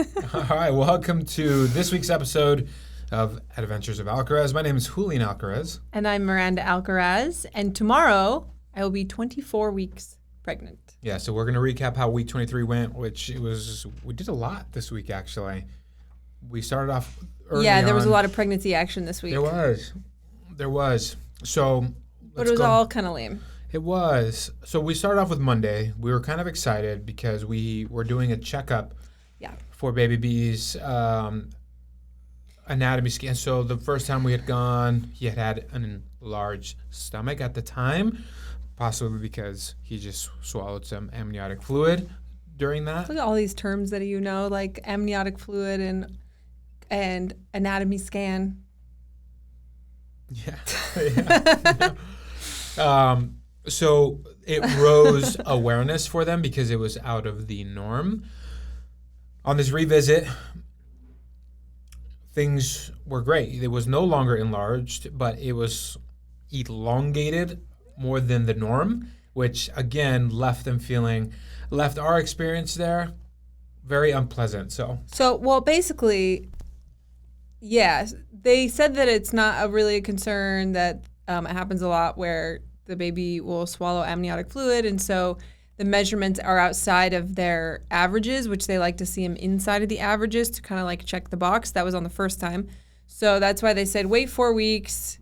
All right, welcome to this week's episode of Adventures of Alcaraz. My name is Julian Alcaraz. And I'm Miranda Alcaraz. And tomorrow, I will be 24 weeks pregnant. Yeah, so we're going to recap how week 23 went, we did a lot this week, actually. We started off early there was a lot of pregnancy action this week. There was. So, but it was all kind of lame. It was. So we started off with Monday. We were kind of excited because we were doing a checkup for baby B's anatomy scan. So the first time we had gone, he had an enlarged stomach at the time, possibly because he just swallowed some amniotic fluid during that. Look at all these terms that you know, like amniotic fluid and anatomy scan. Yeah. So it rose awareness for them because it was out of the norm. On this revisit, things were great. It was no longer enlarged, but it was elongated more than the norm, which again left our experience there very unpleasant. Well, basically, yeah, they said that it's not really a concern, that it happens a lot where the baby will swallow amniotic fluid, and so the measurements are outside of their averages, which they like to see them inside of the averages to kind of like check the box. That was on the first time. So that's why they said wait 4 weeks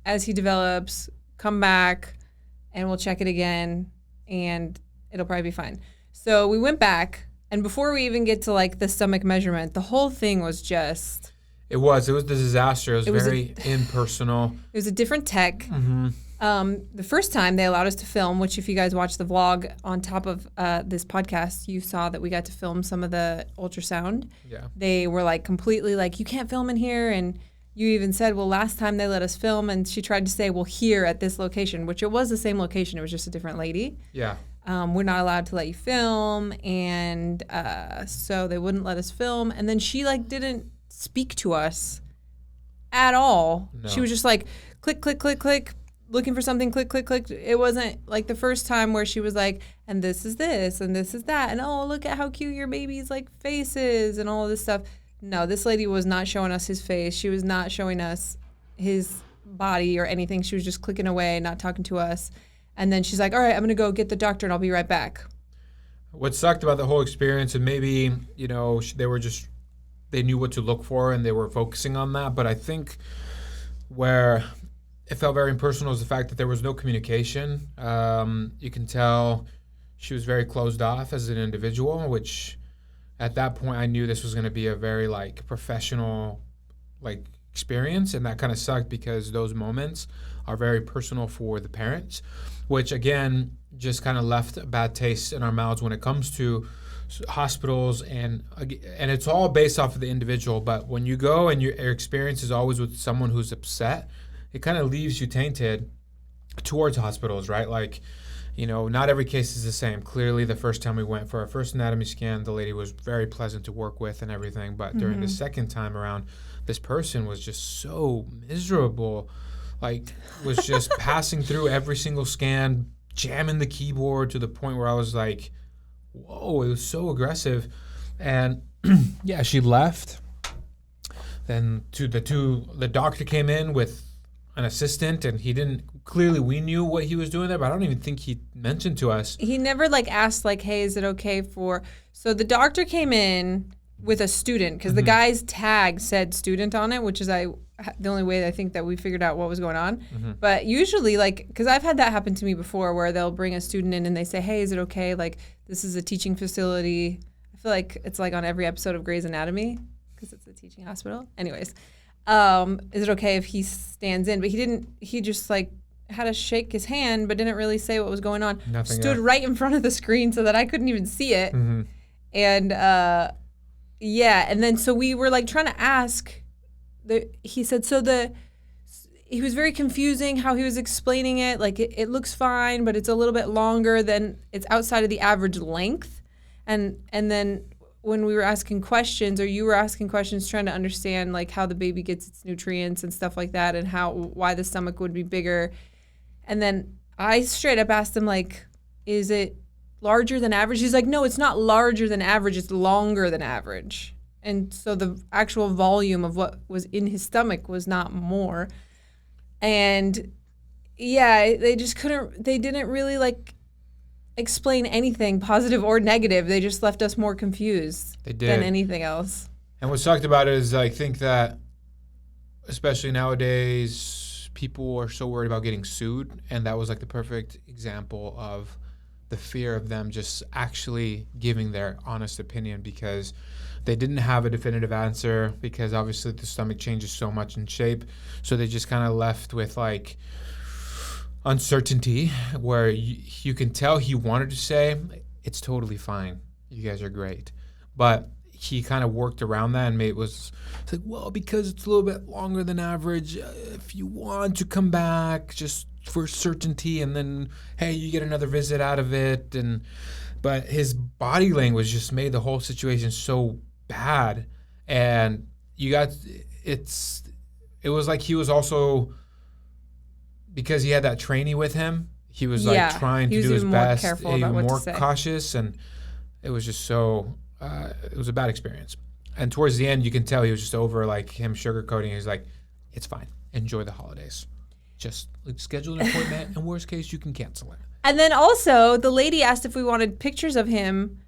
as he develops, come back, and we'll check it again, and it'll probably be fine. So we went back, and before we even get to like the stomach measurement, the whole thing was just... It was a disaster. It was very impersonal. It was a different tech. Mm-hmm. The first time they allowed us to film, which if you guys watched the vlog on top of this podcast, you saw that we got to film some of the ultrasound. Yeah. They were like completely like, you can't film in here. And you even said, well, last time they let us film, and she tried to say, well, here at this location, which it was the same location. It was just a different lady. Yeah. We're not allowed to let you film. And so they wouldn't let us film. And then she like didn't speak to us at all. No. She was just like, click, click, click, click. Looking for something, click, click, click. It wasn't like the first time where she was like, and this is this, and this is that, and oh, look at how cute your baby's like face is, and all of this stuff. No, this lady was not showing us his face. She was not showing us his body or anything. She was just clicking away, not talking to us. And then she's like, all right, I'm going to go get the doctor, and I'll be right back. What sucked about the whole experience, and maybe, they knew what to look for, and they were focusing on that, but I think where it felt very impersonal is the fact that there was no communication. You can tell she was very closed off as an individual, which at that point I knew this was going to be a very professional experience, and that kind of sucked because those moments are very personal for the parents, which again just kind of left a bad taste in our mouths when it comes to hospitals, and it's all based off of the individual. But when you go and your experience is always with someone who's upset, it kind of leaves you tainted towards hospitals, right? Not every case is the same. Clearly, the first time we went for our first anatomy scan, the lady was very pleasant to work with and everything. But during the second time around, this person was just so miserable, was just passing through every single scan, jamming the keyboard to the point where I was like, whoa, it was so aggressive. And yeah, she left. Then the doctor came in with an assistant, and we knew what he was doing there, but I don't even think he mentioned to us. He never asked hey, is it okay so the doctor came in with a student, because the guy's tag said student on it, which is the only way I think that we figured out what was going on. Mm-hmm. But usually because I've had that happen to me before, where they'll bring a student in and they say, hey, is it okay? This is a teaching facility. I feel like it's on every episode of Grey's Anatomy, because it's a teaching hospital. Anyways. Is it okay if he stands in? But he didn't. He just had to shake his hand, but didn't really say what was going on. Nothing. Stood right in front of the screen so that I couldn't even see it. Mm-hmm. And and then so we were trying to ask. He said he was very confusing how he was explaining it. It looks fine, but it's a little bit longer than it's outside of the average length. And then when we were asking questions, or you were asking questions trying to understand how the baby gets its nutrients and stuff like that, and why the stomach would be bigger. And then I straight up asked him, is it larger than average? He's like, no, it's not larger than average, it's longer than average. And so the actual volume of what was in his stomach was not more. And yeah, they didn't really like explain anything positive or negative. They just left us more confused than anything else. And what sucked about it is I think that especially nowadays, people are so worried about getting sued. And that was like the perfect example of the fear of them just actually giving their honest opinion, because they didn't have a definitive answer, because obviously the stomach changes so much in shape. So they just kind of left with like uncertainty, where you can tell he wanted to say, it's totally fine, you guys are great. But he kind of worked around that and it's like, well, because it's a little bit longer than average, if you want to come back just for certainty, and then, hey, you get another visit out of it. But his body language just made the whole situation so bad. And it was like he was also, because he had that trainee with him, he was like trying to do his best, even more cautious, and it was just so it was a bad experience. And towards the end, you can tell he was just over like him sugarcoating. He's like, it's fine, enjoy the holidays, just like, schedule an appointment, and worst case you can cancel it. And then also the lady asked if we wanted pictures of him,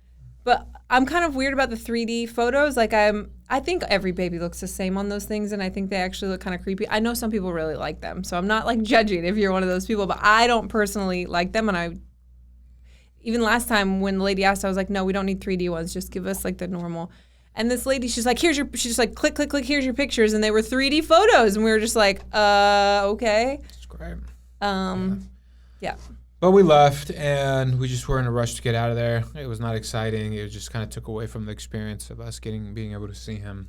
but I'm kind of weird about the 3D photos. Like I think every baby looks the same on those things, and I think they actually look kind of creepy. I know some people really like them, so I'm not like judging if you're one of those people, but I don't personally like them. And even last time when the lady asked, I was like, no, we don't need 3D ones. Just give us like the normal. And this lady, she's like, she's just like, click, click, click, here's your pictures. And they were 3D photos. And we were just like, okay. That's great. Yeah. But we left, and we just were in a rush to get out of there. It was not exciting. It just kind of took away from the experience of us being able to see him.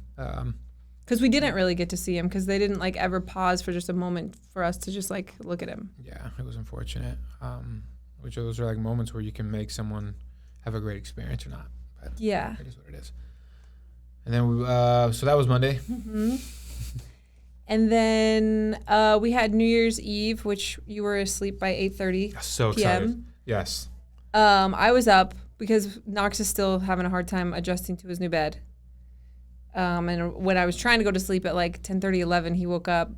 Because we didn't really get to see him, because they didn't like ever pause for just a moment for us to just like look at him. Yeah, it was unfortunate. Which those are like moments where you can make someone have a great experience or not. But yeah. It is what it is. And then so that was Monday. Mm-hmm. And then we had New Year's Eve, which you were asleep by 8:30 So p.m. excited. Yes. I was up because Knox is still having a hard time adjusting to his new bed. And when I was trying to go to sleep at like 10:30, 11, he woke up.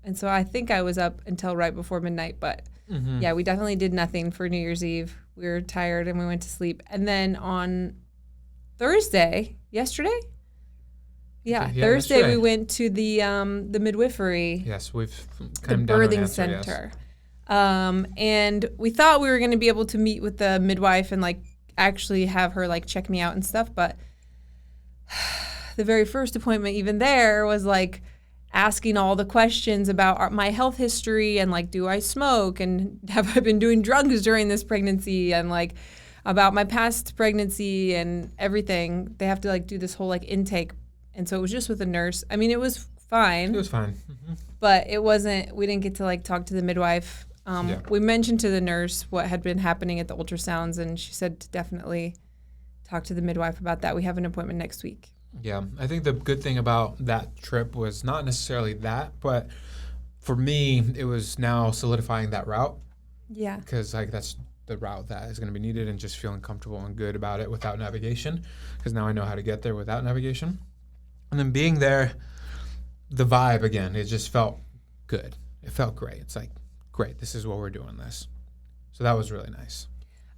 And so I think I was up until right before midnight. But yeah, we definitely did nothing for New Year's Eve. We were tired and we went to sleep. And then on Thursday, yesterday? Yeah, Thursday we went to the midwifery. Yes, we've come down birthing center. Yes. And we thought we were going to be able to meet with the midwife and like actually have her like check me out and stuff, but the very first appointment even there was like asking all the questions about my health history and like, do I smoke and have I been doing drugs during this pregnancy, and like about my past pregnancy and everything. They have to like do this whole like intake. And so it was just with a nurse. I mean, it was fine. It was fine. Mm-hmm. But it wasn't, we didn't get to like talk to the midwife. We mentioned to the nurse what had been happening at the ultrasounds, and she said to definitely talk to the midwife about that. We have an appointment next week. Yeah, I think the good thing about that trip was not necessarily that, but for me, it was now solidifying that route. Yeah. Because like that's the route that is going to be needed, and just feeling comfortable and good about it without navigation, because now I know how to get there without navigation. And then being there, the vibe again, it just felt good. It felt great. It's like, great, this is what we're doing this. So that was really nice.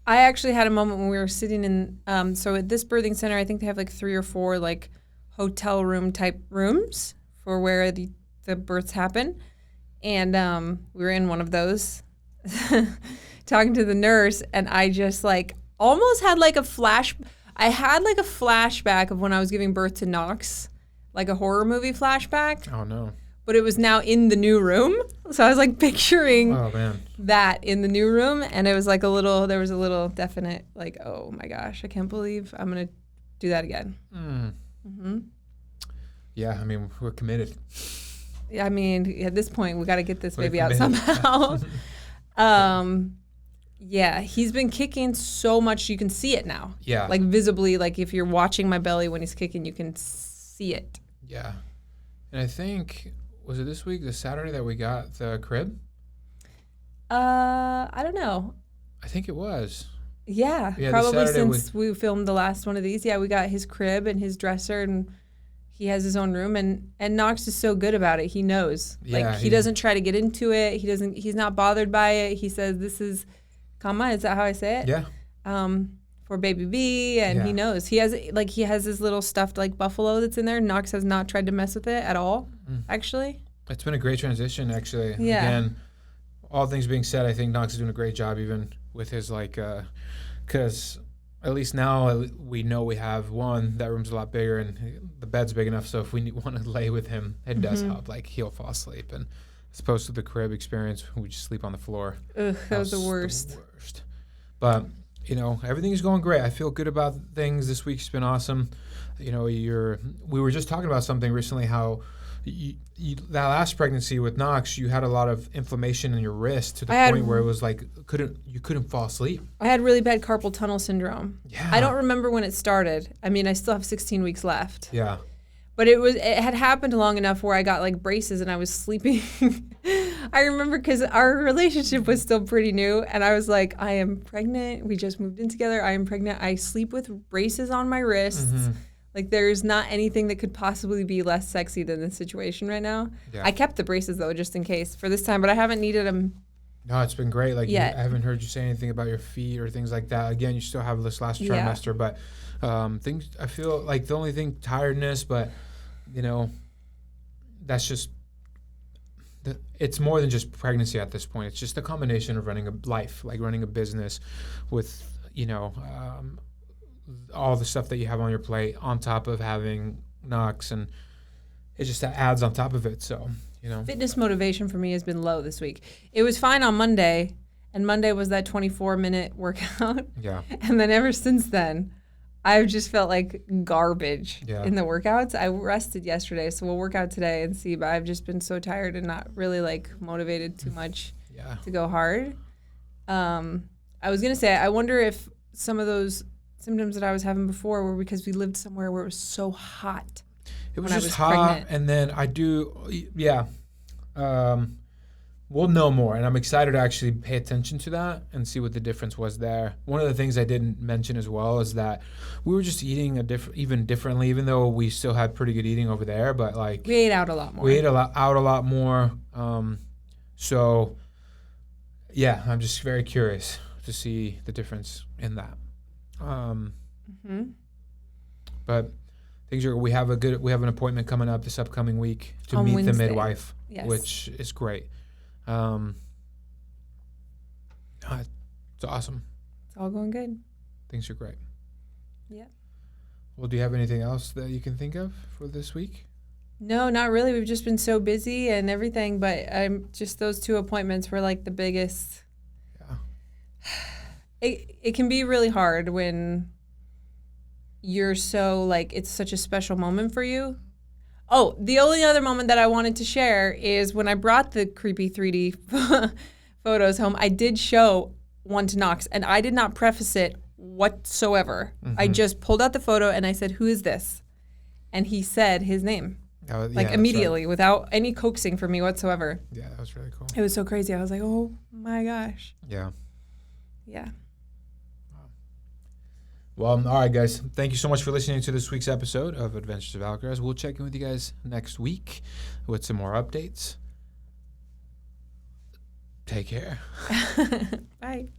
I actually had a moment when we were sitting in, so at this birthing center, I think they have like 3 or 4 like hotel room type rooms for where the births happen. And we were in one of those talking to the nurse, and I just like almost had like I had like a flashback of when I was giving birth to Knox, like a horror movie flashback. Oh no. But it was now in the new room. So I was like picturing that in the new room. And it was like there was a little definite like, oh my gosh, I can't believe I'm going to do that again. Mm-hmm. Yeah, I mean, we're committed. I mean, at this point, we got to get this baby out somehow. Yeah, he's been kicking so much. You can see it now. Yeah. Like visibly, like if you're watching my belly when he's kicking, you can see it. Yeah. And I think, was it this week, the Saturday that we got the crib? I don't know. I think it was. Yeah, probably since we filmed the last one of these. Yeah, we got his crib and his dresser, and he has his own room, and Knox is so good about it. He knows. Yeah, like he doesn't try to get into it. He's not bothered by it. He says, this is Kama, is that how I say it? Yeah. For baby B, and he knows. He has his little stuffed like buffalo that's in there. Knox has not tried to mess with it at all, actually. It's been a great transition, actually. Yeah. Again, all things being said, I think Knox is doing a great job, even with his because at least now we know we have one, that room's a lot bigger and the bed's big enough, so if we want to lay with him, it does help. Like, he'll fall asleep, and as opposed to the crib experience, we just sleep on the floor. Ugh, that was the worst. But everything is going great. I feel good about things. This week's been awesome. We were just talking about something recently, how that last pregnancy with Knox, you had a lot of inflammation in your wrist to the point where it was like you couldn't fall asleep. I had really bad carpal tunnel syndrome. Yeah. I don't remember when it started. I mean, I still have 16 weeks left. Yeah. But it had happened long enough where I got like braces and I was sleeping. I remember because our relationship was still pretty new, and I was like, I am pregnant. We just moved in together. I am pregnant. I sleep with braces on my wrists. Mm-hmm. Like, there's not anything that could possibly be less sexy than this situation right now. Yeah. I kept the braces, though, just in case for this time, but I haven't needed them. No, it's been great. Like, yet. I haven't heard you say anything about your feet or things like that. Again, you still have this last trimester, but things, I feel like the only thing, tiredness, but, that's just, it's more than just pregnancy at this point. It's just a combination of running a life, like running a business with, all the stuff that you have on your plate on top of having Knox, and it just adds on top of it. So, Fitness motivation for me has been low this week. It was fine on Monday, and Monday was that 24-minute workout. Yeah. And then ever since then, I've just felt like garbage in the workouts. I rested yesterday, so we'll work out today and see, but I've just been so tired and not really like motivated too much to go hard. I was going to say, I wonder if some of those symptoms that I was having before were because we lived somewhere where it was so hot. It was just hot, pregnant. And then we'll know more, and I'm excited to actually pay attention to that and see what the difference was there. One of the things I didn't mention as well is that we were just eating even differently, even though we still had pretty good eating over there, but like we ate out a lot more. Out a lot more. So yeah, I'm just very curious to see the difference in that. But things are. We have an appointment coming up this upcoming week to meet Wednesday. The midwife, which is great. It's awesome. It's all going good. Things are great. Yeah. Well, do you have anything else that you can think of for this week? No, not really. We've just been so busy and everything, but just those 2 appointments were like the biggest. Yeah. It can be really hard when you're so like, it's such a special moment for you. Oh, the only other moment that I wanted to share is when I brought the creepy 3D photos home, I did show one to Knox, and I did not preface it whatsoever. Mm-hmm. I just pulled out the photo and I said, "Who is this?" And he said his name. Immediately, right. Without any coaxing from me whatsoever. Yeah, that was really cool. It was so crazy. I was like, oh my gosh. Yeah. Yeah. Well, all right, guys. Thank you so much for listening to this week's episode of Adventures of Alcaraz. We'll check in with you guys next week with some more updates. Take care. Bye.